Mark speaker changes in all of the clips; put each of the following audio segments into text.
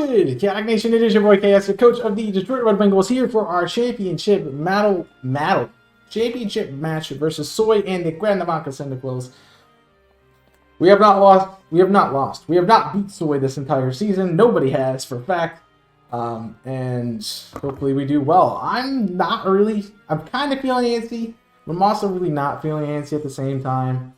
Speaker 1: good? Cat Nation, it is your boy KS, the coach of the Detroit Red Bengals, here for our championship championship match versus Soy and the Cuernavaca Cyndaquils. We have not lost. We have not beat Soy this entire season. Nobody has, for a fact. And hopefully we do well. I'm kind of feeling antsy. I'm also really not feeling antsy at the same time.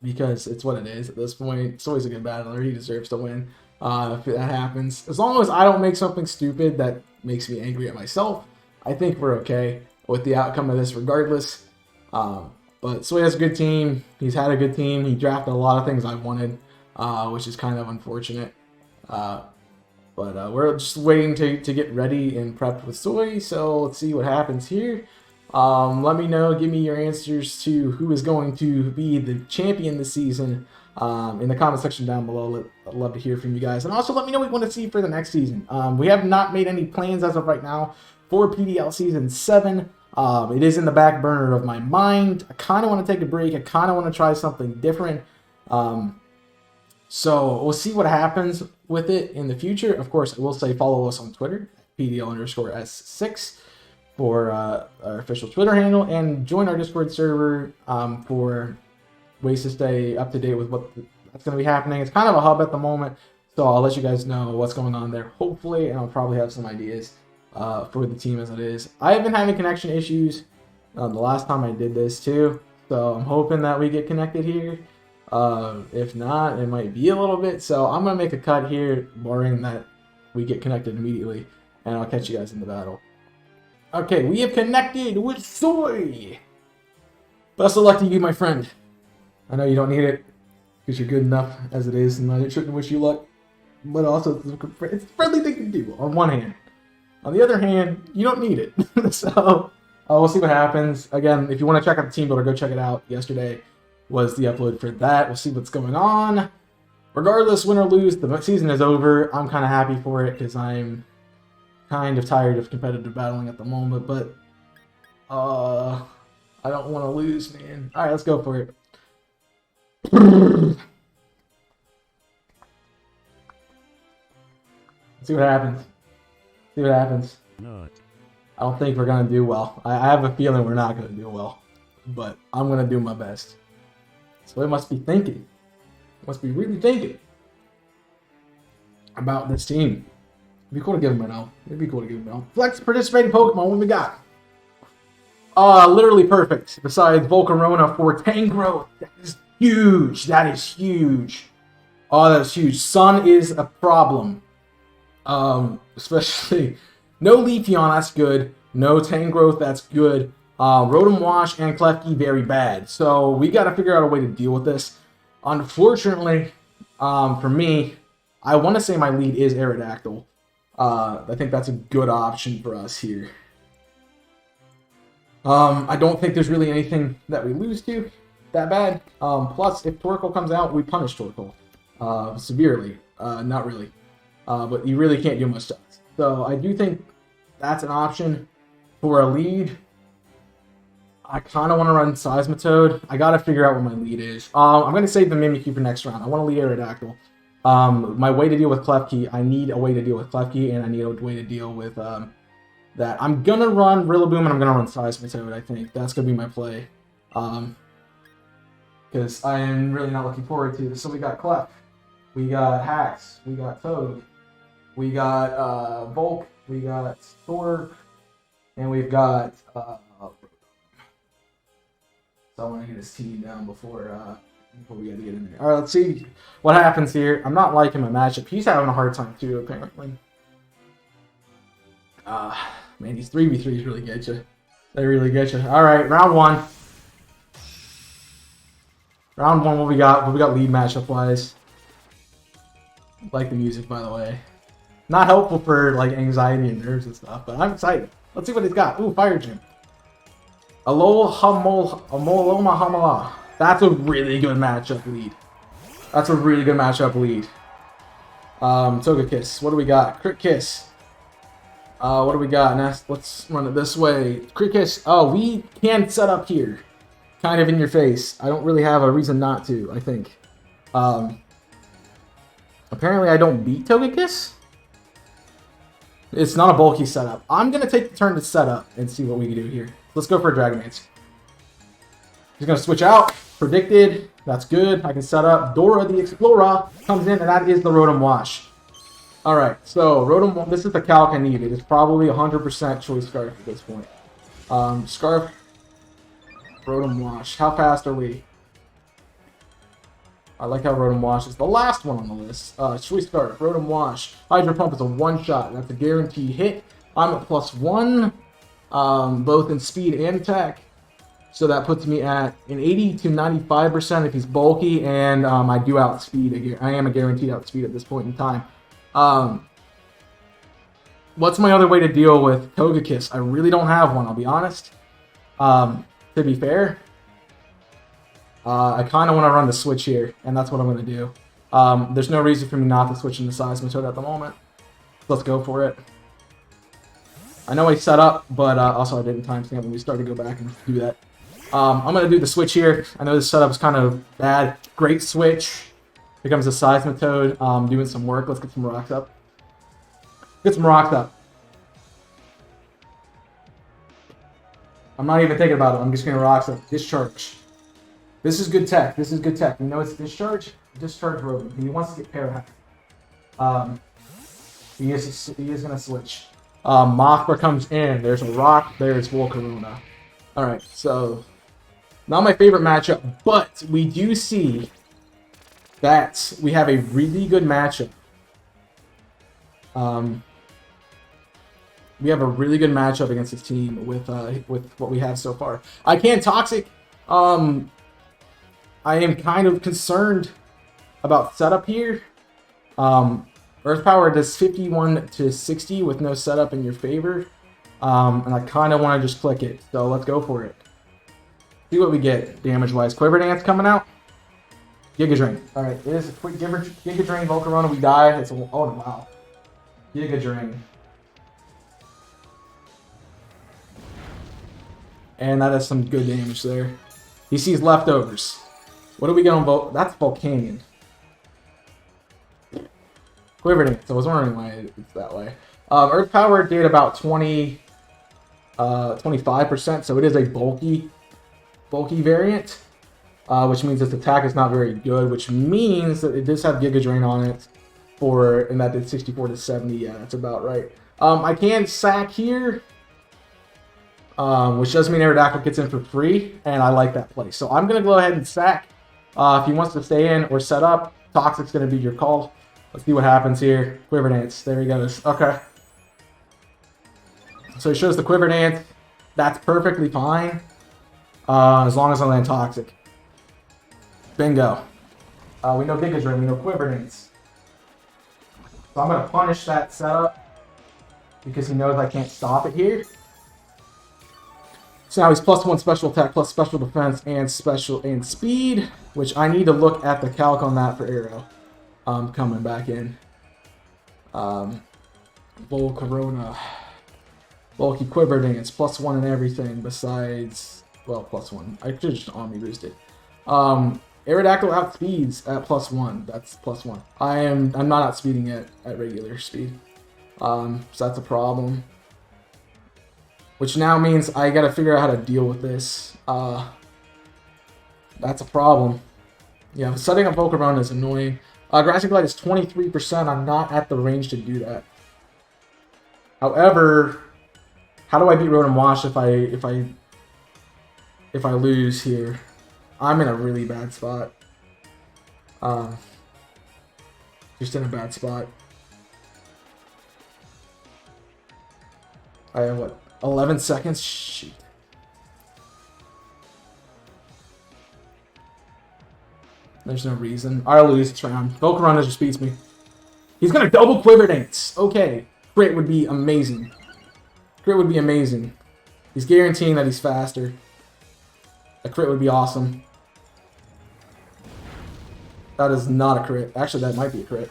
Speaker 1: Because it's what it is at this point. Soy's a good battler. He deserves to win if that happens. As long as I don't make something stupid that makes me angry at myself, I think we're okay with the outcome of this regardless. But Soy has a good team. He's had a good team. He drafted a lot of things I wanted, which is kind of unfortunate. But we're just waiting to get ready and prepped with Soy. So let's see what happens here. Let me know, give me your answers to who is going to be the champion this season in the comment section down below. I'd love to hear from you guys. And also let me know what you want to see for the next season. We have not made any plans as of right now for PDL Season 7. It is in the back burner of my mind. I kind of want to take a break. I kind of want to try something different. So we'll see what happens with it in the future. Of course, I will say follow us on Twitter, PDL_S6. For our official Twitter handle, and join our Discord server for ways to stay up to date with that's going to be happening. It's kind of a hub at the moment, so I'll let you guys know what's going on there, hopefully, and I'll probably have some ideas for the team as it is. I have been having connection issues the last time I did this too, so I'm hoping that we get connected here. If not, it might be a little bit, so I'm going to make a cut here, barring that we get connected immediately, and I'll catch you guys in the battle. Okay, we have connected with Soy. Best of luck to you, my friend. I know you don't need it because you're good enough as it is, and I shouldn't wish you luck. But also, it's a friendly thing to do on one hand. On the other hand, you don't need it. So, we'll see what happens. Again, if you want to check out the team builder, go check it out. Yesterday was the upload for that. We'll see what's going on. Regardless, win or lose, the season is over. I'm kind of happy for it because I'm kind of tired of competitive battling at the moment, but I don't want to lose, man. All right, let's go for it. Let's see what happens. See what happens.
Speaker 2: Not.
Speaker 1: I don't think we're gonna do well. I have a feeling we're not gonna do well, but I'm gonna do my best. So it must be thinking. Must be really thinking about this team. It'd be cool to give him an L. It'd be cool to give him an L. Flex participating Pokemon, what we got? Literally perfect. Besides Volcarona for Tangrowth. That is huge. That is huge. Oh, that's huge. Sun is a problem. Especially no Leafeon, that's good. No Tangrowth, that's good. Rotom Wash and Klefki, very bad. So we got to figure out a way to deal with this. Unfortunately, for me, I want to say my lead is Aerodactyl. I think that's a good option for us here. I don't think there's really anything that we lose to that bad. Plus, if Torkoal comes out, we punish Torkoal severely. Not really. But you really can't do much to us. So I do think that's an option for a lead. I kind of want to run Seismitoad. I got to figure out what my lead is. I'm going to save the Mimikyu for next round. I want to lead Aerodactyl. My way to deal with Klefki, I need a way to deal with Klefki, and I need a way to deal with that. I'm going to run Rillaboom, and I'm going to run Seismitoad, I think. That's going to be my play. Because I am really not looking forward to this. So we got Clef, we got Hax, we got Toad, we got Volk, we got Stork, and we've got so I want to get his team down before we got to get in there. All right, let's see what happens here. I'm not liking my matchup. He's having a hard time too, apparently. Man, these 3v3s really get you. They really get you. All right, round one. Round one, what we got? What we got lead matchup wise? Like the music, by the way. Not helpful for like anxiety and nerves and stuff, but I'm excited. Let's see what he's got. Ooh, Fire Gym. Amoloma Hamala. That's a really good matchup lead. That's a really good matchup lead. Togekiss. What do we got? Crit Kiss. What do we got? Next, let's run it this way. Crit Kiss. Oh, we can set up here. Kind of in your face. I don't really have a reason not to, I think. Apparently I don't beat Togekiss. It's not a bulky setup. I'm going to take the turn to set up and see what we can do here. Let's go for a Dragon Dance. He's going to switch out. Predicted. That's good. I can set up. Dora the Explorer comes in, and that is the Rotom Wash. Alright, so Rotom, this is the calc I needed. It's probably 100% Choice Scarf at this point. Scarf. Rotom Wash. How fast are we? I like how Rotom Wash is the last one on the list. Choice Scarf, Rotom Wash. Hydro Pump is a one-shot. That's a guaranteed hit. I'm at +1, both in speed and attack. So that puts me at an 80 to 95% if he's bulky, and I do outspeed. I am a guaranteed outspeed at this point in time. What's my other way to deal with Togekiss? I really don't have one, I'll be honest. To be fair, I kind of want to run the switch here, and that's what I'm going to do. There's no reason for me not to switch into Seismitoad at the moment. Let's go for it. I know I set up, but also I didn't timestamp when we started to go back and do that. I'm going to do the switch here. I know this setup is kind of bad. Great switch. Becomes a Seismitoad, doing some work. Let's get some rocks up. Get some rocks up. I'm not even thinking about it. I'm just going to rocks up. Discharge. This is good tech. This is good tech. You know it's discharge? Discharge Rotom. He wants to get Parahack. He is going to switch. Mothra comes in. There's a rock. There's Volcarona. Alright, so not my favorite matchup, but we do see that we have a really good matchup. We have a really good matchup against this team with what we have so far. I can Toxic. I am kind of concerned about setup here. Earth Power does 51 to 60 with no setup in your favor. And I kind of want to just click it. So let's go for it. See what we get damage-wise. Quiver Dance coming out. Giga Drain. Alright, it is a quick Giga Drain, Volcarona, we die. It's a, oh wow. Giga Drain. And that is some good damage there. He sees leftovers. What do we get on That's Volcanion. Quiver Dance. I was wondering why it's that way. Earth Power did about 25%, so it is a bulky variant. Which means its attack is not very good, which means that it does have Giga Drain on it, and that did 64 to 70. Yeah, that's about right. I can sack here, which does mean Aerodactyl gets in for free, and I like that play. So I'm going to go ahead and sack. If he wants to stay in or set up, Toxic's going to be your call. Let's see what happens here. Quiver Dance. There he goes. Okay. So he shows the Quiver Dance. That's perfectly fine, as long as I land Toxic. Bingo. We know Giga Drain, we know Quiver Dance. So I'm going to punish that setup because he knows I can't stop it here. So now he's +1 special attack, plus special defense, and speed, which I need to look at the calc on that for Arrow. Coming back in. Volcarona. Bulky Quiver Dance, +1 in everything besides, well, +1. I could just Omni boosted. Aerodactyl outspeeds at +1. That's +1. I'm not outspeeding it at regular speed. So that's a problem. Which now means I gotta figure out how to deal with this. That's a problem. Yeah, setting up Volcarona is annoying. Grassy Glide is 23%. I'm not at the range to do that. However, how do I beat Rotom Wash if I lose here? I'm in a really bad spot. Just in a bad spot. I have, what, 11 seconds? Shoot. There's no reason. I'll lose this round. Volcarona just beats me. He's going to double Quiver Dance. Okay. Crit would be amazing. Crit would be amazing. He's guaranteeing that he's faster. A crit would be awesome. That is not a crit. Actually, that might be a crit.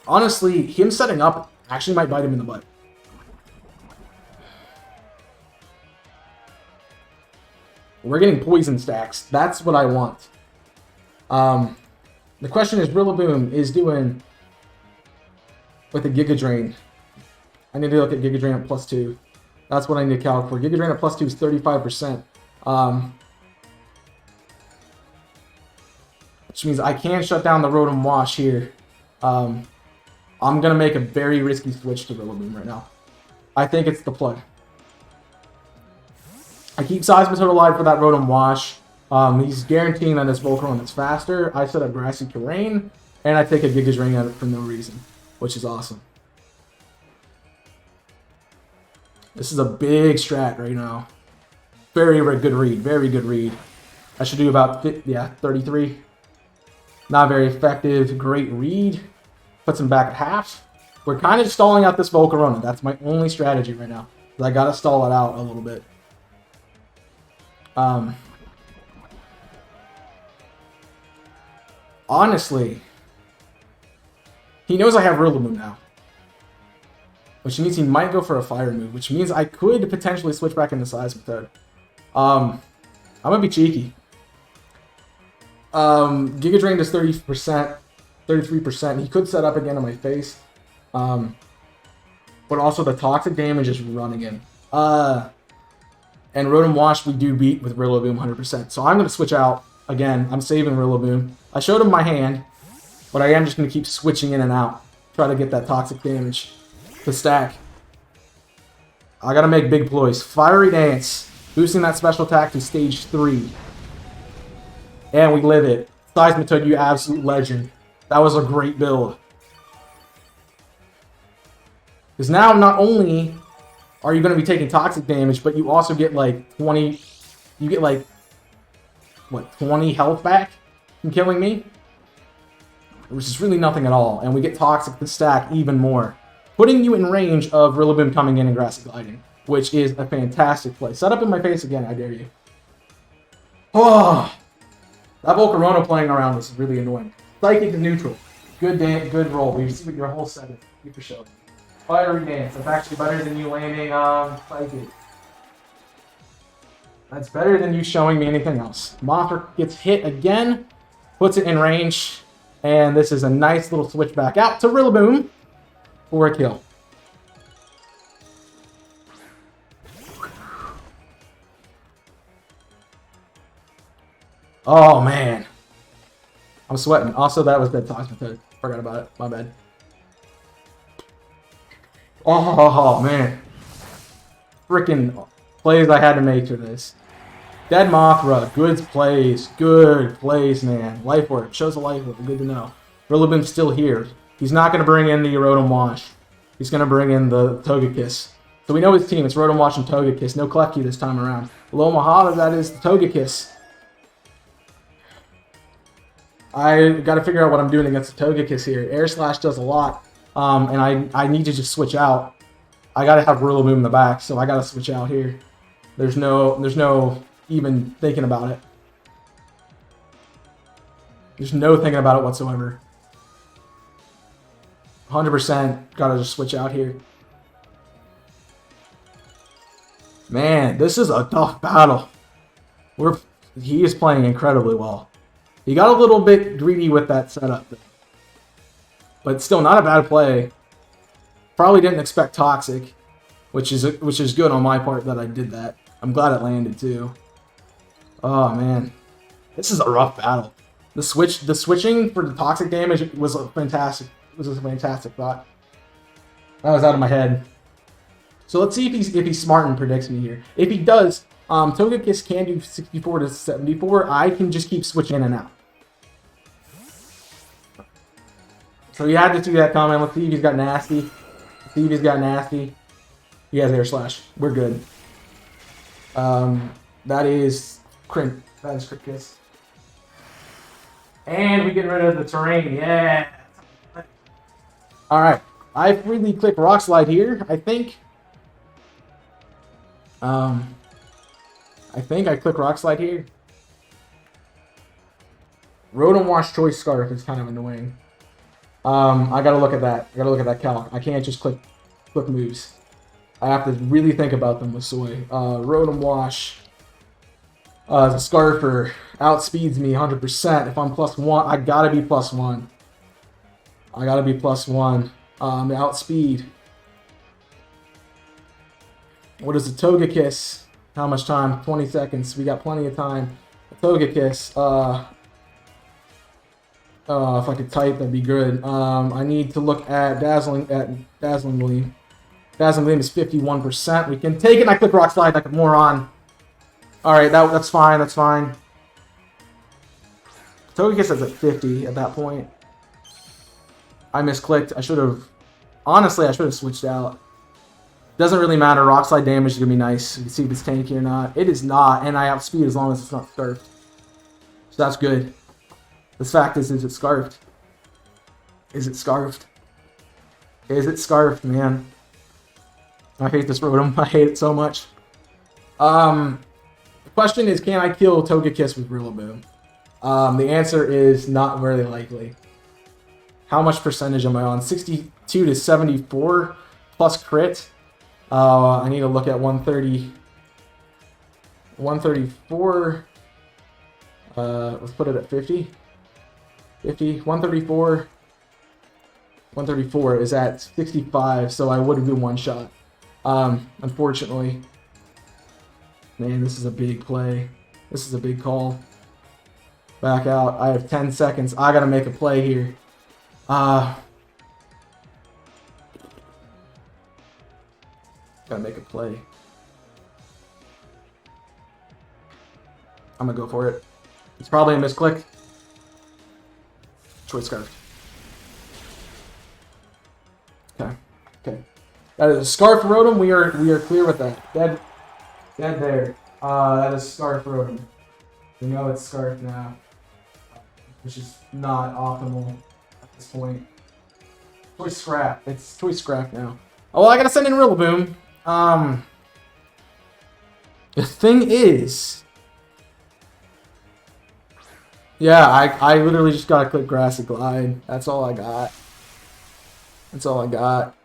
Speaker 1: Honestly, him setting up actually might bite him in the butt. We're getting poison stacks. That's what I want. The question is, Rillaboom is doing with the Giga Drain. I need to look at Giga Drain at +2. That's what I need to calc for. Giga Drain at +2 is 35%. Which means I can shut down the Rotom Wash here. I'm going to make a very risky switch to Rillaboom right now. I think it's the play. I keep Seismitoad alive for that Rotom Wash. He's guaranteeing that this Volcarona is faster. I set up Grassy Terrain, and I take a Giga Drain at it for no reason, which is awesome. This is a big strat right now. Very, very good read. Very good read. I should do about 33. Not very effective. Great read. Puts him back at half. We're kind of stalling out this Volcarona. That's my only strategy right now. I gotta stall it out a little bit. Honestly, he knows I have Rillaboom now. Which means he might go for a fire move, which means I could potentially switch back into Seismitoad. I'm gonna be cheeky. Giga Drain does 30%, 33%. He could set up again in my face. But also the toxic damage is running in. And Rotom Wash we do beat with Rillaboom 100%. So I'm gonna switch out again. I'm saving Rillaboom. I showed him my hand, but I am just gonna keep switching in and out. Try to get that toxic damage to stack. I gotta make big ploys. Fiery Dance, boosting that special attack to stage 3. And we live it. Seismitoad, you absolute legend. That was a great build. Because now not only are you going to be taking toxic damage, but you also get like 20... You get like, what, 20 health back from killing me? Which is really nothing at all. And we get toxic to stack even more. Putting you in range of Rillaboom coming in and Grassy Gliding, which is a fantastic play. Set up in my face again, I dare you. Oh, that Volcarona playing around was really annoying. Psychic to neutral. Good roll. We see your whole set. You for sure. Fiery Dance. That's actually better than you landing on Psychic. That's better than you showing me anything else. Mothra gets hit again. Puts it in range. And this is a nice little switch back out to Rillaboom for a kill. Oh, man. I'm sweating. Also, that was dead Seismitoad. Forgot about it. My bad. Oh, man. Freaking plays I had to make for this. Dead Mothra. Good plays. Good plays, man. Life Orb. Shows a life orb. Good to know. Rillaboom's still here. He's not going to bring in the Rotom Wash. He's going to bring in the Togekiss. So we know his team. It's Rotom Wash and Togekiss. No Klefki this time around. Hello, Mahalo. That is the Togekiss. I got to figure out what I'm doing against the Togekiss here. Air Slash does a lot, and I need to just switch out. I got to have Rillaboom in the back, so I got to switch out here. There's no even thinking about it. There's no thinking about it whatsoever. 100% got to just switch out here. Man, this is a tough battle. He is playing incredibly well. He got a little bit greedy with that setup, but still not a bad play. Probably didn't expect Toxic, which is good on my part that I did that. I'm glad it landed too. Oh man, this is a rough battle. The switching for the Toxic damage was a fantastic. Was a fantastic thought. That was out of my head. So let's see if he's smart and predicts me here. If he does, Togekiss can do 64 to 74. I can just keep switching in and out. So you had to see that comment. Let's see if he's got nasty. Let's see if he's got nasty. He has Air Slash. We're good. That is Crimp. That is Crit Kiss. And we get rid of the terrain. Yeah. Alright. I freely click Rock Slide here, I think. I click Rock Slide here. Rotom Wash Choice Scarf is kind of annoying. I gotta look at that. I gotta look at that calc. I can't just click moves. I have to really think about them with Soy. Rotom Wash. The Scarfer outspeeds me 100%. If I'm +1, I gotta be +1. I gotta be +1. Outspeed. What is a Togekiss? How much time? 20 seconds. We got plenty of time. A Togekiss. If I could type, that'd be good. I need to look at Dazzling Gleam. Dazzling Gleam is 51%. We can take it, and I click Rock Slide like a moron. Alright, that's fine, that's fine. Togekiss is at 50 at that point. I misclicked. I should have... Honestly, I should have switched out. Doesn't really matter. Rock Slide damage is going to be nice. You can see if it's tanky or not. It is not, and I outspeed as long as it's not scarfed. So that's good. The fact is it scarfed? Is it scarfed? Is it scarfed, man? I hate this Rotom. I hate it so much. The question is, can I kill Togekiss with Rillaboom? The answer is not very likely. How much percentage am I on? 62 to 74 plus crit. I need to look at 130. 134. Let's put it at 50. 50. 134. 134 is at 65, so I would have been one shot. Unfortunately. Man, this is a big play. This is a big call. Back out. I have 10 seconds. I gotta make a play here. Gotta make a play. I'm gonna go for it. It's probably a misclick. Choice Scarf. Okay. Okay. That is a Scarf Rotom. We are clear with that. Dead there. That is Scarf Rotom. We know it's Scarf now, which is not optimal at this point. Choice Scrap. It's Choice Scrap now. Oh, well, I gotta send in Rillaboom. The thing is, yeah, I literally just gotta click Grassy Glide. That's all I got. That's all I got.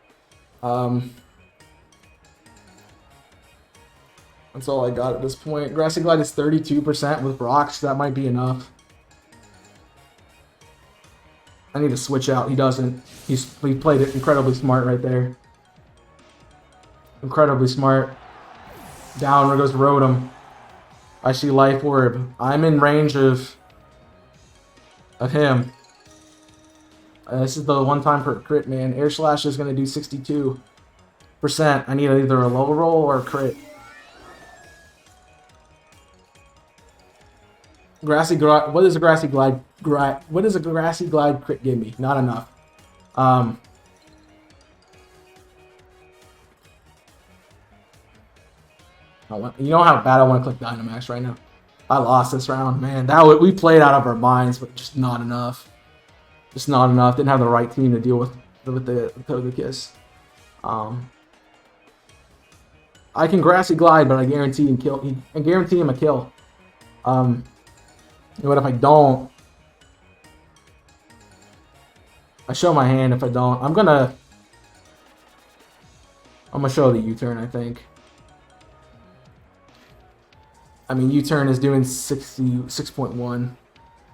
Speaker 1: That's all I got at this point. Grassy Glide is 32% with rocks. That might be enough. I need to switch out. He doesn't. He played it incredibly smart right there. Incredibly smart. Down goes Rotom. I see Life Orb. I'm in range of him. This is the one time per crit, man. Air Slash is going to do 62%. I need either a low roll or a crit. Grassy Glide. What is a Grassy Glide? What does a Grassy Glide crit give me? Not enough. You know how bad I want to click Dynamax right now? I lost this round, man. We played out of our minds, but just not enough. Just not enough. Didn't have the right team to deal with the Togekiss. I can Grassy Glide, but I guarantee him kill. I guarantee him a kill. What if I don't? I show my hand if I don't. I'm gonna show the U-turn, I think. I mean, U-turn is doing 66.1.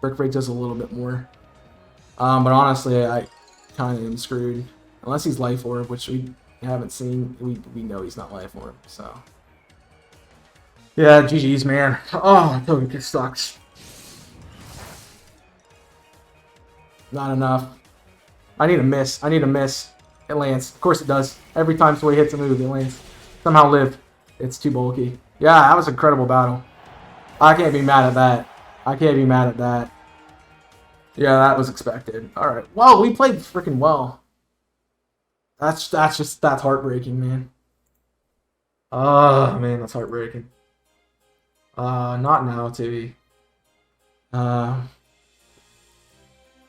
Speaker 1: Brick Break does a little bit more. But honestly, I kind of am screwed. Unless he's Life Orb, which we haven't seen. We know he's not Life Orb, so. Yeah, GG's, man. Oh, Togekiss sucks. Not enough. I need a miss. I need a miss. It lands. Of course it does. Every time Sway hits a move, it lands. Somehow live. It's too bulky. Yeah, that was an incredible battle. I can't be mad at that. I can't be mad at that. Yeah, that was expected. Alright. Well, we played freaking well. That's heartbreaking, man. Oh, man, that's heartbreaking. Not now, TV.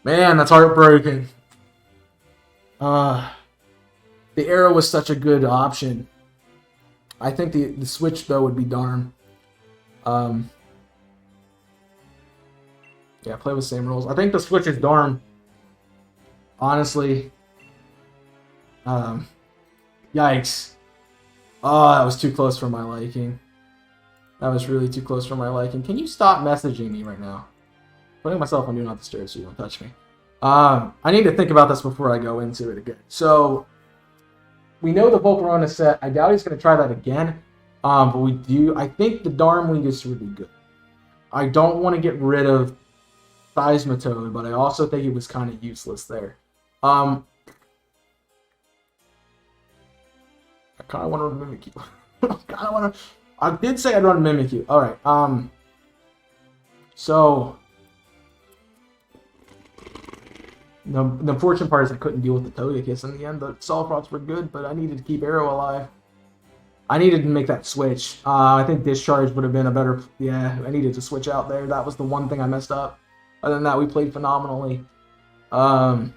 Speaker 1: Man, that's heartbreaking. The arrow was such a good option. I think the switch though would be Darm. Yeah, play with same rules. I think the switch is Darm. Honestly. Yikes. Oh, that was too close for my liking. That was really too close for my liking. Can you stop messaging me right now? Putting myself on Do Not Disturb so you don't touch me. I need to think about this before I go into it again. So, we know the Volcarona set. I doubt he's going to try that again. But we do. I think the Darm League is really good. I don't want to get rid of Seismitoad, but I also think it was kind of useless there. I kind of want to run Mimikyu. I did say I'd run Mimikyu. Alright, so the unfortunate part is I couldn't deal with the Togekiss in the end. The Solrods were good, but I needed to keep Arrow alive. I needed to make that switch. I think Discharge would have been a better... Yeah, I needed to switch out there. That was the one thing I messed up. Other than that, we played phenomenally. I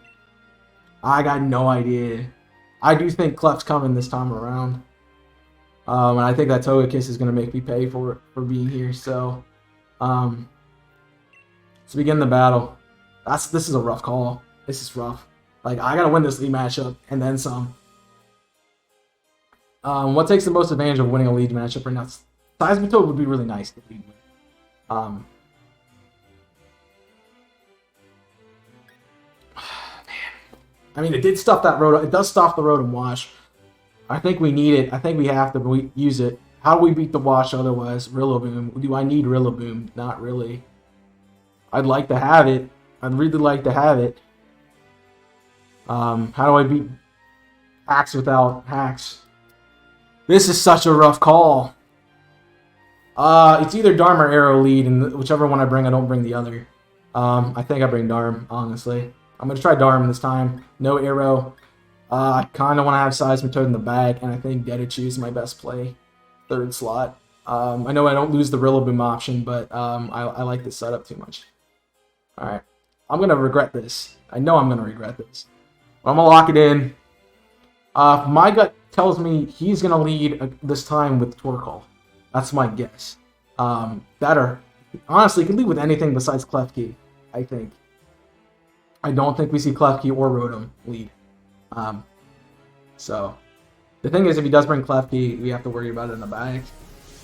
Speaker 1: got no idea. I do think Clef's coming this time around. And I think that Togekiss is going to make me pay for being here. So, let's begin the battle. This is a rough call. This is rough. Like, I got to win this league matchup and then some. What takes the most advantage of winning a league matchup right now? Seismitoad would be really nice to lead with. Man. I mean, it did stuff that road. It does stop the road and Wash. I think we need it. I think we have to use it. How do we beat the Wash otherwise? Rillaboom. Do I need Rillaboom? Not really. I'd like to have it. I'd really like to have it. How do I beat Hacks without Hacks? This is such a rough call. It's either Darm or Arrow lead, and whichever one I bring, I don't bring the other. I think I bring Darm, honestly. I'm going to try Darm this time. No Arrow. I kind of want to have Seismitoad in the bag, and I think Dedichu is my best play. Third slot. I know I don't lose the Rillaboom option, but I like this setup too much. Alright. I'm going to regret this. I know I'm going to regret this. But I'm going to lock it in. My gut tells me he's going to lead this time with Torkoal. That's my guess. Honestly, he could lead with anything besides Klefki, I think. I don't think we see Klefki or Rotom lead. So, the thing is, if he does bring Klefki, we have to worry about it in the bag.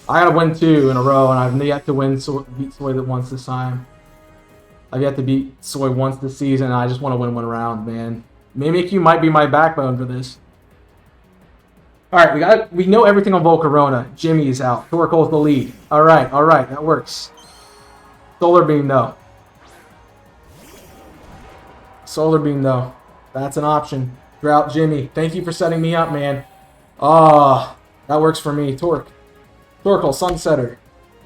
Speaker 1: I gotta win 2 in a row, and I've yet to beat Soy once this time. I've yet to beat Soy once this season, and I just want to win one round, man. Mimikyu might be my backbone for this. Alright, we know everything on Volcarona. Jimmy is out. Torkoal's the lead. Alright, that works. Solar Beam, though. Solar Beam, though. That's an option. Drought Jimmy. Thank you for setting me up, man. That works for me. Torkoal, Sunsetter.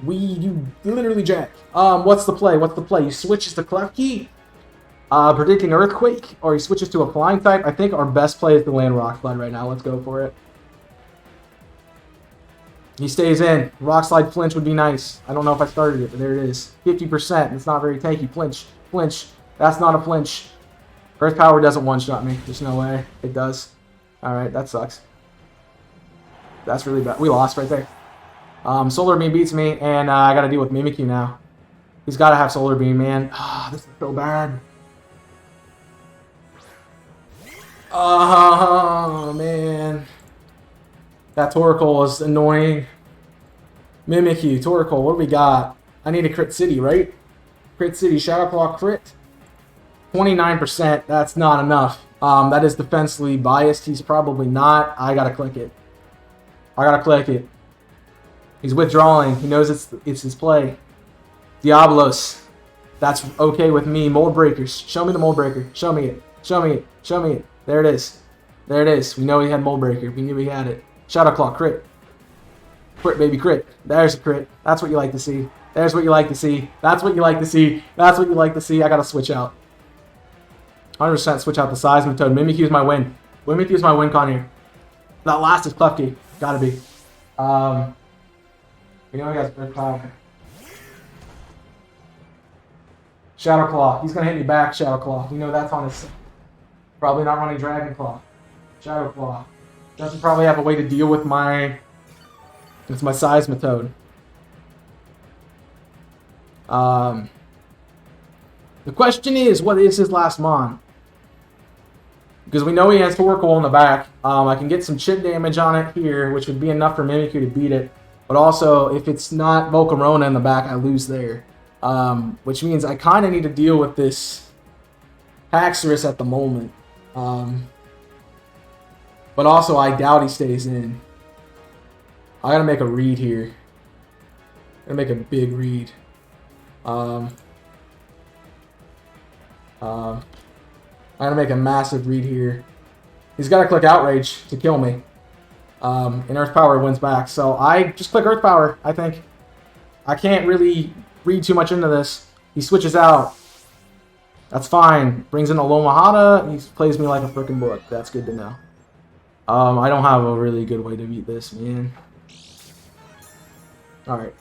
Speaker 1: You literally jack. What's the play? He switches to Klefki. Predicting Earthquake, or he switches to a flying type. I think our best play is to land Rock Slide right now. Let's go for it. He stays in. Rock Slide flinch would be nice. I don't know if I started it, but there it is. 50%. It's not very tanky. Flinch. That's not a flinch. Earth Power doesn't one-shot me. There's no way. It does. Alright, that sucks. That's really bad. We lost right there. Solar Beam beats me, and I gotta deal with Mimikyu now. He's gotta have Solar Beam, man. This is so bad. Oh, man. That Torkoal is annoying. Mimikyu, Torkoal, what do we got? I need a Crit City, right? Crit City, Shadow Claw crit. 29%, that's not enough. That is defensively biased. He's probably not. I gotta click it. He's withdrawing. He knows it's his play. Diablos. That's okay with me. Mold Breakers. Show me the Mold Breaker. Show me it. There it is. We know he had Mold Breaker. We knew he had it. Shadow Claw, crit. Crit, baby, crit. There's a crit. That's what you like to see. That's what you like to see. I gotta switch out. 100% switch out the Seismitoad. Mimikyu's my win. Mimikyu's my win con here. That last is Klefki. Gotta be. We know he has Earth Power. Shadow Claw. He's gonna hit me back, Shadow Claw. We know that's on his... Probably not running Dragon Claw. Shadow Claw. Doesn't probably have a way to deal with my... It's my Seismitoad. The question is, what is his last Mon? Because we know he has Torkoal in the back. I can get some chip damage on it here, which would be enough for Mimikyu to beat it. But also, if it's not Volcarona in the back, I lose there. Which means I kind of need to deal with this Haxorus at the moment. But also, I doubt he stays in. I gotta make a read here. I'm gonna make a big read. I'm gonna make a massive read here. He's gotta click Outrage to kill me. And Earth Power wins back. So I just click Earth Power, I think. I can't really read too much into this. He switches out. That's fine. Brings in a Lomahata. He plays me like a freaking book. That's good to know. I don't have a really good way to beat this, man. Alright.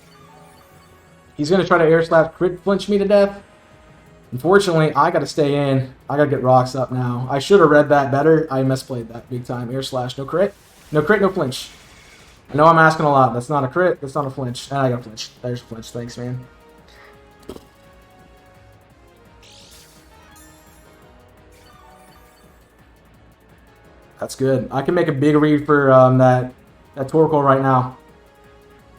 Speaker 1: He's going to try to Air Slap crit flinch me to death. Unfortunately, I got to stay in. I got to get rocks up now. I should have read that better. I misplayed that big time. Air Slash, no crit. No crit, no flinch. I know I'm asking a lot. That's not a crit. That's not a flinch. And I got a flinch. There's a flinch. Thanks, man. That's good. I can make a big read for that Torkoal right now.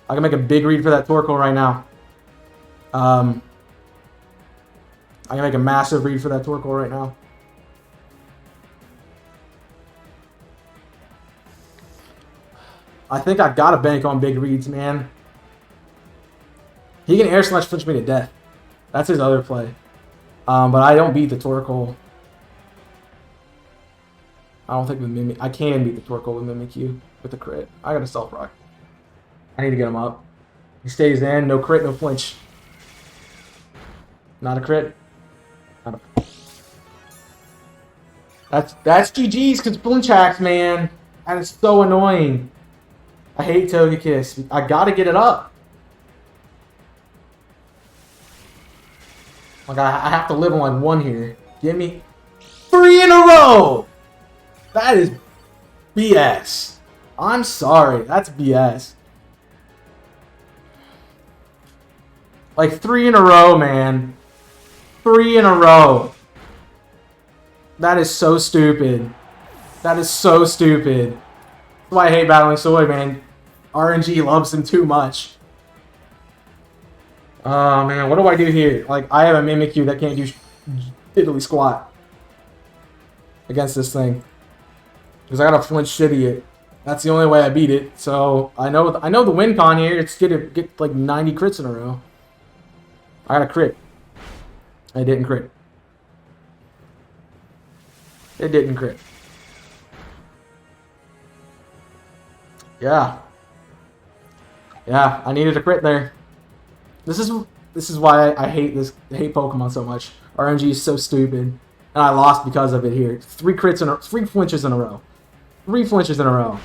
Speaker 1: I can make a big read for that Torkoal right now. I can make a massive read for that Torkoal right now. I think I gotta bank on big reads, man. He can Air Slash flinch me to death. That's his other play. But I don't beat the Torkoal. I don't think with Mimic. I can beat the Torkoal with Mimikyu with the crit. I got a Stealth Rock. I need to get him up. He stays in. No crit, no flinch. Not a crit. Not a... That's GG's because flinch hacks, man. That is so annoying. I hate Togekiss. I gotta get it up. Like I have to live on like one here. Give me 3 in a row. That is BS. I'm sorry. That's BS. Like 3 in a row, man. 3 in a row. That is so stupid. That is so stupid. That's why I hate battling Soy, man. RNG loves him too much. Oh, man. What do I do here? Like, I have a Mimikyu that can't do diddly squat against this thing. Because I gotta flinch shitty it. That's the only way I beat it. So, I know the win con here. It's get like 90 crits in a row. I got a crit. I didn't crit. It didn't crit. Yeah. Yeah, I needed a crit there. This is why I hate Pokemon so much. RNG is so stupid. And I lost because of it here. 3 flinches in a row. 3 flinches in a row.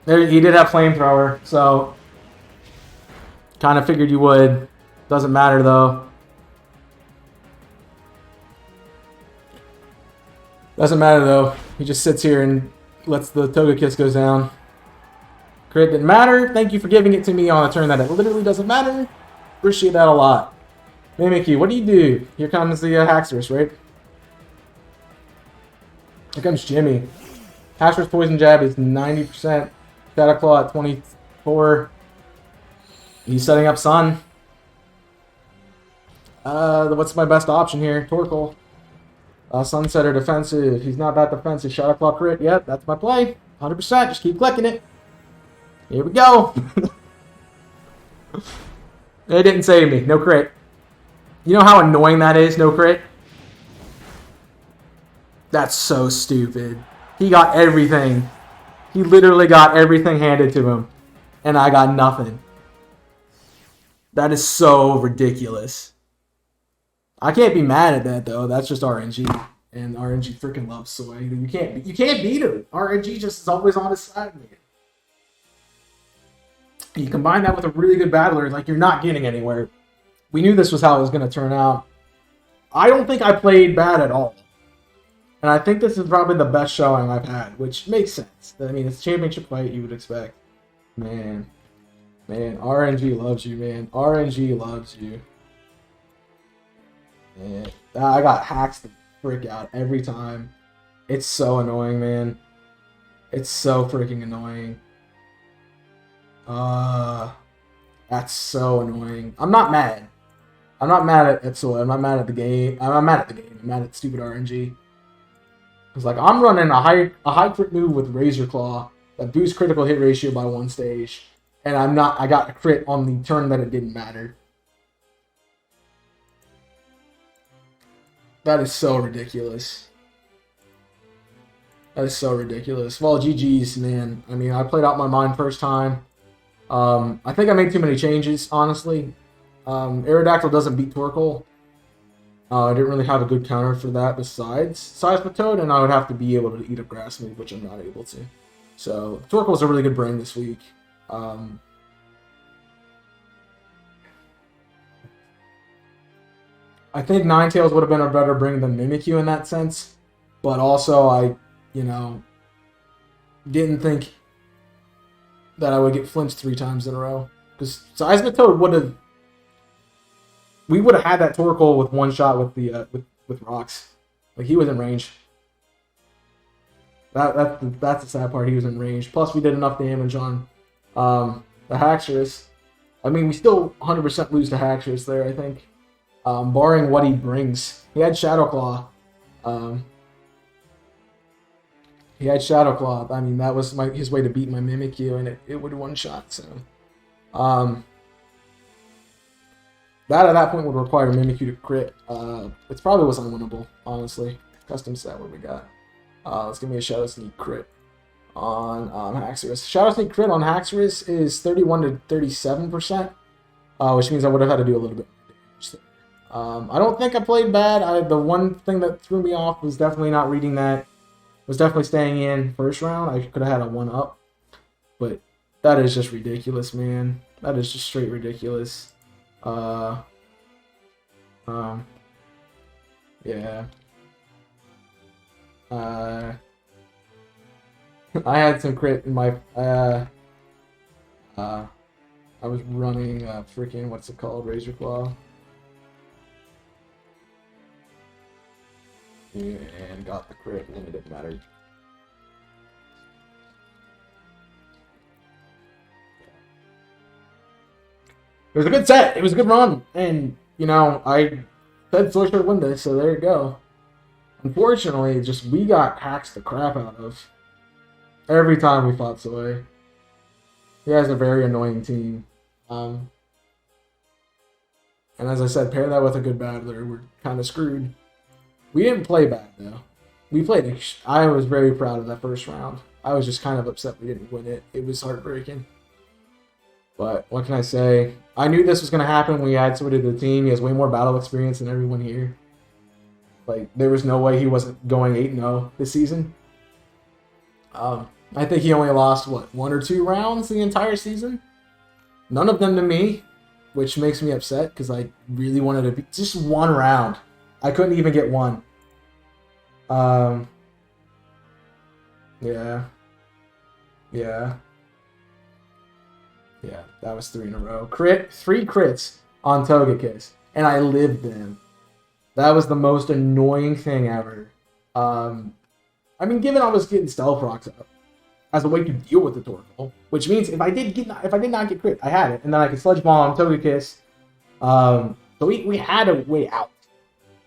Speaker 1: There, he did have Flamethrower, so kind of figured you would. Doesn't matter though. Doesn't matter though. He just sits here and lets the Togekiss go down. Crit didn't matter. Thank you for giving it to me on a turn that it literally doesn't matter. Appreciate that a lot. Mimikyu, what do you do? Here comes the Haxorus, right? Here comes Jimmy. Haxorus Poison Jab is 90%. Shadow Claw at 24. He's setting up Sun. What's my best option here? Torkoal. Sunsetter defensive. He's not that defensive. Shadow Claw crit. Yep, that's my play. 100%. Just keep clicking it. Here we go. It didn't save me. No crit. You know how annoying that is? No crit? That's so stupid. He got everything. He literally got everything handed to him. And I got nothing. That is so ridiculous. I can't be mad at that though. That's just RNG. And RNG freaking loves Soy. You can't beat him. RNG just is always on his side, man. You combine that with a really good battler, like you're not getting anywhere. We knew this was how it was going to turn out. I don't think I played bad at all. And I think this is probably the best showing I've had, which makes sense. I mean, it's a championship fight, you would expect. Man, RNG loves you, man. RNG loves you. Man, I got hacks the frick out every time. It's so annoying, man. It's so freaking annoying. That's so annoying. I'm not mad. I'm not mad at Soy. I'm not mad at the game. I'm not mad at the game. I'm mad at stupid RNG. It's like I'm running a high crit move with Razor Claw that boosts critical hit ratio by 1 stage, and I got a crit on the turn that it didn't matter. That is so ridiculous. That is so ridiculous. Well, GG's, man. I mean, I played out my mind first time. I think I made too many changes, honestly. Aerodactyl doesn't beat Torkoal. I didn't really have a good counter for that besides Seismitoad, and I would have to be able to eat a grass move, which I'm not able to. So, Torkoal was a really good brain this week. I think Ninetales would have been a better bring than Mimikyu in that sense, but also I, didn't think that I would get flinched 3 times in a row. Because Seismitoad would have... We would have had that Torkoal with 1 shot with the with rocks. Like, he was in range. That's the sad part. He was in range. Plus, we did enough damage on the Haxorus. I mean, we still 100% lose to Haxorus there, I think. Barring what he brings. He had Shadow Claw. He had Shadow Claw. I mean, that was his way to beat my Mimikyu, and it would 1-shot. So, that at that point would require Mimikyu to crit. It probably was unwinnable, honestly. Custom set, what we got? Let's give me a Shadow Sneak crit on Haxorus. Shadow Sneak crit on Haxorus is 31 to 37%, which means I would have had to do a little bit more damage there. I don't think I played bad. The one thing that threw me off was definitely not reading that. Was definitely staying in first round. I could have had a 1-up. But that is just ridiculous, man. That is just straight ridiculous. Yeah. I had some crit in my I was running freaking what's it called? Razor Claw. And got the crit, and it didn't matter. It was a good set. It was a good run. And, I said Soy should win this, so there you go. Unfortunately, we got hacked the crap out of every time we fought Soy. He has a very annoying team. And as I said, pair that with a good battler, we're kind of screwed. We didn't play bad, though. We played... I was very proud of that first round. I was just kind of upset we didn't win it. It was heartbreaking. But, what can I say? I knew this was going to happen when we added Soy to the team. He has way more battle experience than everyone here. Like, there was no way he wasn't going 8-0 this season. I think he only lost, 1 or 2 rounds the entire season? None of them to me, which makes me upset, because I really wanted to be... Just 1 round. I couldn't even get 1. Yeah. Yeah, that was 3 in a row. 3 crits on Togekiss, and I lived them. That was the most annoying thing ever. I mean, given I was getting Stealth Rocks up as a way to deal with the Torkoal, which means if I did not get crit, I had it, and then I could Sludge Bomb Togekiss. So we had a way out.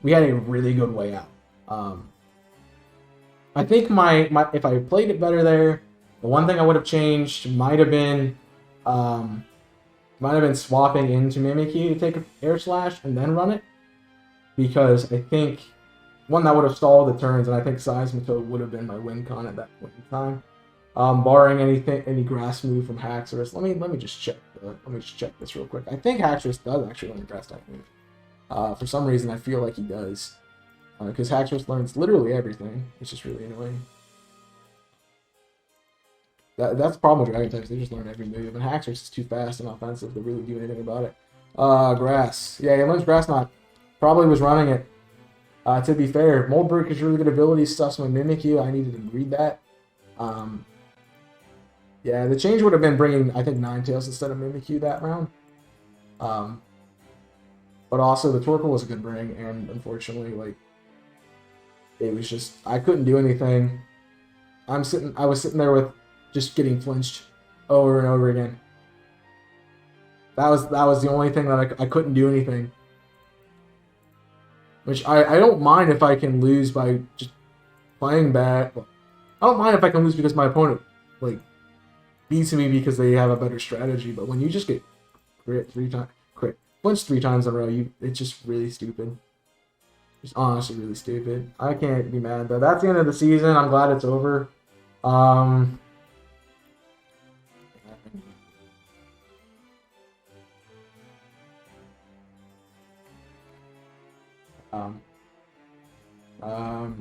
Speaker 1: We had a really good way out. I think if I played it better there, the one thing I would have changed might have been swapping into Mimikyu to take an Air Slash and then run it, because I think that would have stalled the turns, and I think Seismitoad would have been my win con at that point in time. Barring any grass move from Haxorus. Let me just check. Let me just check this real quick. I think Haxorus does actually learn a grass type move. For some reason, I feel like he does. Because Haxorus learns literally everything. It's just really annoying. That's the problem with Dragon types. They just learn every move. And Haxorus is too fast and offensive to really do anything about it. Grass. Yeah, he learns Grass Knot. Probably was running it. To be fair, Moldbrook is really good ability. Stuffs my Mimikyu. I needed to read that. Yeah, the change would have been bringing, I think, Ninetales instead of Mimikyu that round. But also, the Torkoal was a good bring, and unfortunately, it was just, I couldn't do anything. I was sitting there with just getting flinched over and over again. That was the only thing that I couldn't do anything. Which I don't mind if I can lose by just playing bad. I don't mind if I can lose because my opponent like beats me because they have a better strategy. But when you just get crit flinch 3 times in a row, it's just really stupid. Just honestly really stupid. I can't be mad though. That's the end of the season. I'm glad it's over.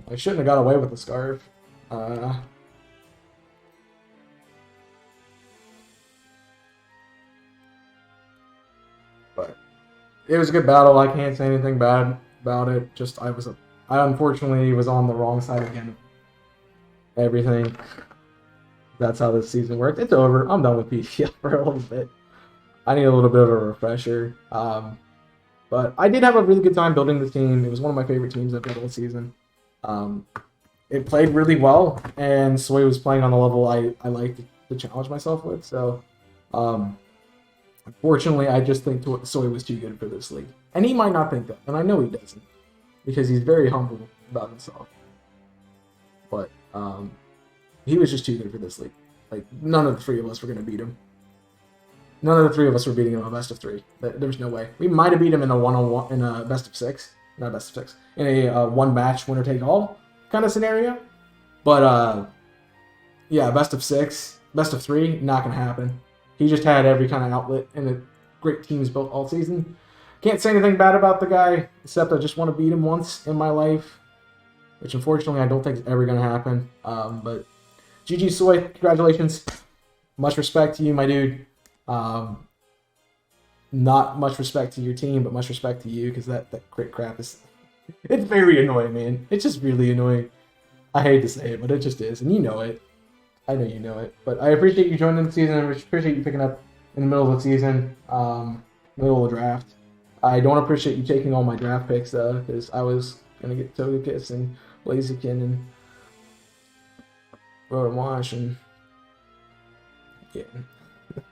Speaker 1: I shouldn't have got away with the scarf. But it was a good battle. I can't say anything bad about it. Just I unfortunately was on the wrong side again. Everything. That's how this season worked. It's over. I'm done with PDL for a little bit. I need a little bit of a refresher. But I did have a really good time building this team. It was one of my favorite teams I've built all season. It played really well, and Soy was playing on the level I like to challenge myself with. So, unfortunately, I just think Soy was too good for this league. And he might not think that, and I know he doesn't, because he's very humble about himself. But he was just too good for this league. Like, none of the 3 of us were going to beat him. None of the 3 of us were beating him in a best of 3. There was no way. We might have beat him in a 1-on-1, in a best of 6. Not best of 6. In a one-match, winner-take-all kind of scenario. But, yeah, best of 6, best of 3, not going to happen. He just had every kind of outlet, and the great teams built all season. Can't say anything bad about the guy, except I just want to beat him once in my life, which unfortunately I don't think is ever going to happen. But GG Soy, congratulations. Much respect to you, my dude. Not much respect to your team, but much respect to you, because that crit crap is... It's very annoying, man. It's just really annoying. I hate to say it, but it just is, and you know it. I know you know it. But I appreciate you joining the season. I appreciate you picking up in the middle of the season, middle of the draft. I don't appreciate you taking all my draft picks, though, because I was going to get Togekiss and Blaziken and Rotom-Wash, and yeah. A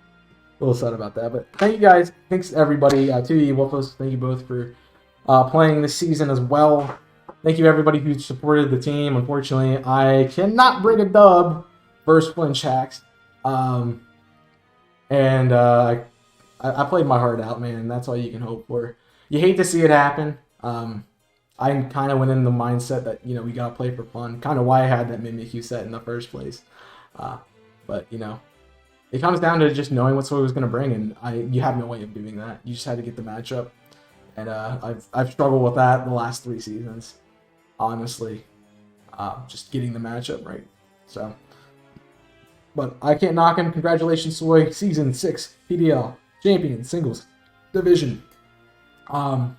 Speaker 1: little sad about that, but thank you guys. Thanks everybody. To you, Wolfos, thank you both for playing this season as well. Thank you everybody who supported the team. Unfortunately, I cannot bring a dub versus Flinch Hacks. I played my heart out, man. That's all you can hope for. You hate to see it happen. I kind of went in the mindset that, we got to play for fun. Kind of why I had that Mimikyu set in the first place. But, it comes down to just knowing what Soy was going to bring, and you have no way of doing that. You just had to get the matchup. And I've struggled with that the last 3 seasons, honestly. Just getting the matchup right. So, but I can't knock him. Congratulations, Soy. Season 6 PDL champion singles division. And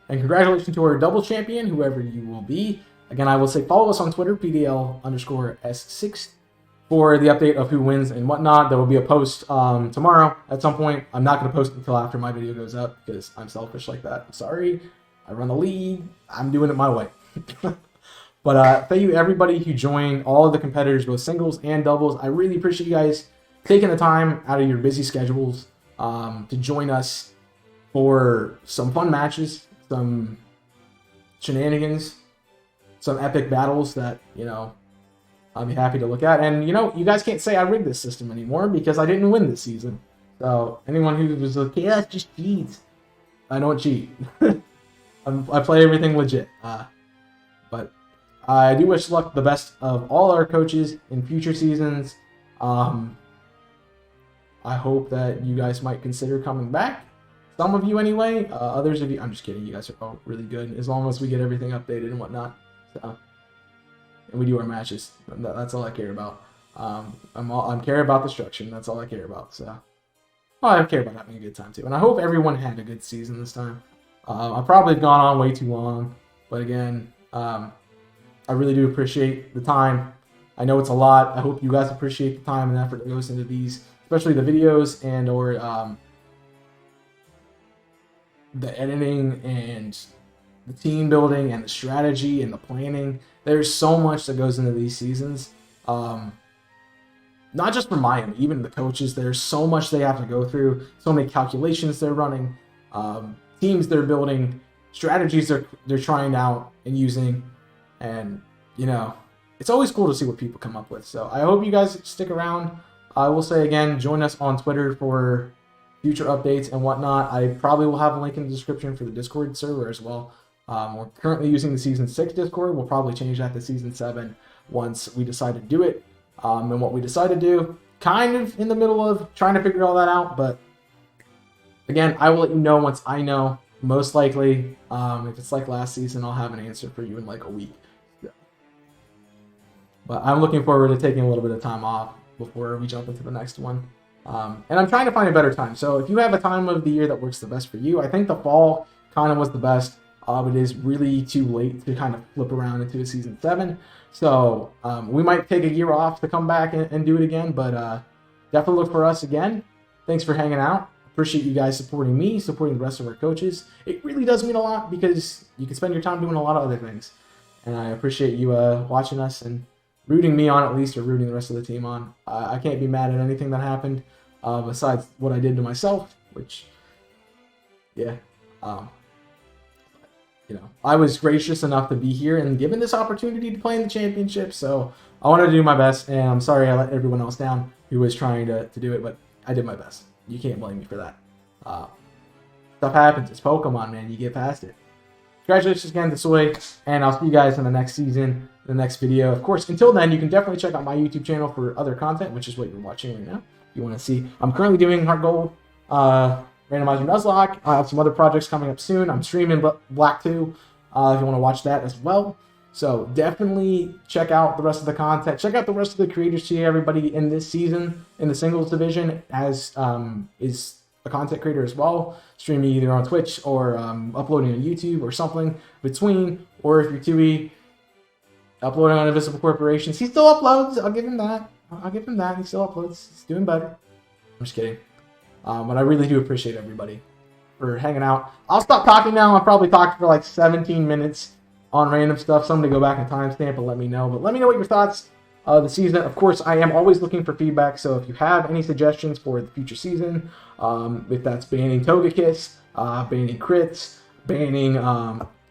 Speaker 1: congratulations to our double champion, whoever you will be. Again, I will say follow us on Twitter, PDL_S6, for the update of who wins and whatnot. There will be a post tomorrow at some point. I'm not going to post it until after my video goes up because I'm selfish like that. I'm sorry. I run the league. I'm doing it my way. But thank you everybody who joined, all of the competitors, both singles and doubles. I really appreciate you guys taking the time out of your busy schedules to join us for some fun matches, some shenanigans, some epic battles that, I'll be happy to look at. And, you guys can't say I rigged this system anymore because I didn't win this season. So, anyone who was like, yeah, it's just cheats. I don't cheat. I play everything legit. But I do wish luck the best of all our coaches in future seasons. I hope that you guys might consider coming back. Some of you anyway. Others of you, I'm just kidding. You guys are all really good as long as we get everything updated and whatnot. So, and we do our matches. That's all I care about. I'm care about destruction. That's all I care about. So, I care about having a good time too. And I hope everyone had a good season this time. I've probably gone on way too long, but again, I really do appreciate the time. I know it's a lot. I hope you guys appreciate the time and effort that goes into these, especially the videos and/or the editing and the team building and the strategy and the planning. There's so much that goes into these seasons. not just for Miami, even the coaches. There's so much they have to go through, so many calculations they're running, teams they're building, strategies they're trying out and using, and it's always cool to see what people come up with. So I hope you guys stick around. I will say again, join us on Twitter for future updates and whatnot. I probably will have a link in the description for the Discord server as well. We're currently using the Season 6 Discord. We'll probably change that to Season 7 once we decide to do it. And what we decide to do, kind of in the middle of trying to figure all that out. But again, I will let you know once I know. Most likely, if it's like last season, I'll have an answer for you in like a week. But I'm looking forward to taking a little bit of time off before we jump into the next one. And I'm trying to find a better time. So if you have a time of the year that works the best for you, I think the fall kind of was the best. It is really too late to kind of flip around into a Season 7. So we might take a year off to come back and do it again. But definitely look for us again. Thanks for hanging out. Appreciate you guys supporting me, supporting the rest of our coaches. It really does mean a lot because you can spend your time doing a lot of other things. And I appreciate you watching us and rooting me on at least, or rooting the rest of the team on. I can't be mad at anything that happened besides what I did to myself, which, yeah. I was gracious enough to be here and given this opportunity to play in the championship, so I wanted to do my best, and I'm sorry I let everyone else down who was trying to do it, but I did my best. You can't blame me for that. Stuff happens. It's Pokemon, man. You get past it. Congratulations again to Soy, and I'll see you guys in the next season, the next video. Of course, until then, you can definitely check out my YouTube channel for other content, which is what you're watching right now. If you want to see, I'm currently doing Heart Gold, Randomizer Nuzlocke. I have some other projects coming up soon. I'm streaming Black 2 if you want to watch that as well. So definitely check out the rest of the content. Check out the rest of the creators here. Everybody in this season in the singles division is a content creator as well, streaming either on Twitch or uploading on YouTube or something between. Or if you're 2E, uploading on Invisible Corporations. He still uploads. I'll give him that. He still uploads. He's doing better. I'm just kidding. But I really do appreciate everybody for hanging out. I'll stop talking now. I've probably talked for like 17 minutes on random stuff. Somebody go back and timestamp and let me know. But let me know what your thoughts the season. Of course, I am always looking for feedback. So if you have any suggestions for the future season, if that's banning Togekiss, banning crits, banning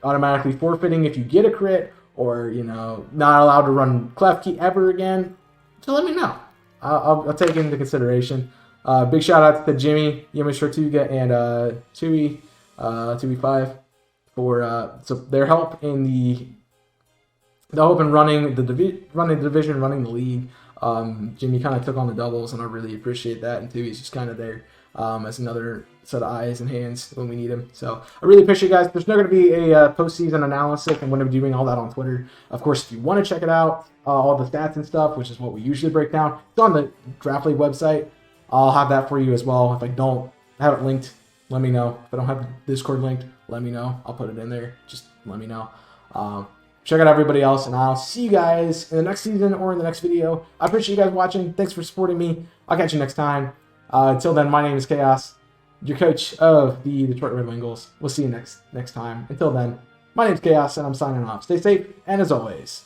Speaker 1: automatically forfeiting if you get a crit, or not allowed to run Klefki ever again, so let me know. I'll take it into consideration. Big shout out to Jimmy, Yamashortuga, and Tui5 for their help in the help in running the division, running the league. Jimmy kind of took on the doubles, and I really appreciate that. And Tui's just kind of there as another set of eyes and hands when we need him. So I really appreciate you guys. There's not going to be a postseason analysis. I'm going to be doing all that on Twitter. Of course, if you want to check it out, all the stats and stuff, which is what we usually break down, it's on the Draft League website. I'll have that for you as well. If I don't have it linked, let me know. If I don't have the Discord linked, let me know. I'll put it in there. Just let me know. Check out everybody else, and I'll see you guys in the next season or in the next video. I appreciate you guys watching. Thanks for supporting me. I'll catch you next time. Until then, my name is Chaos, your coach of the Detroit Red Wings. We'll see you next time. Until then, my name is Chaos, and I'm signing off. Stay safe, and as always,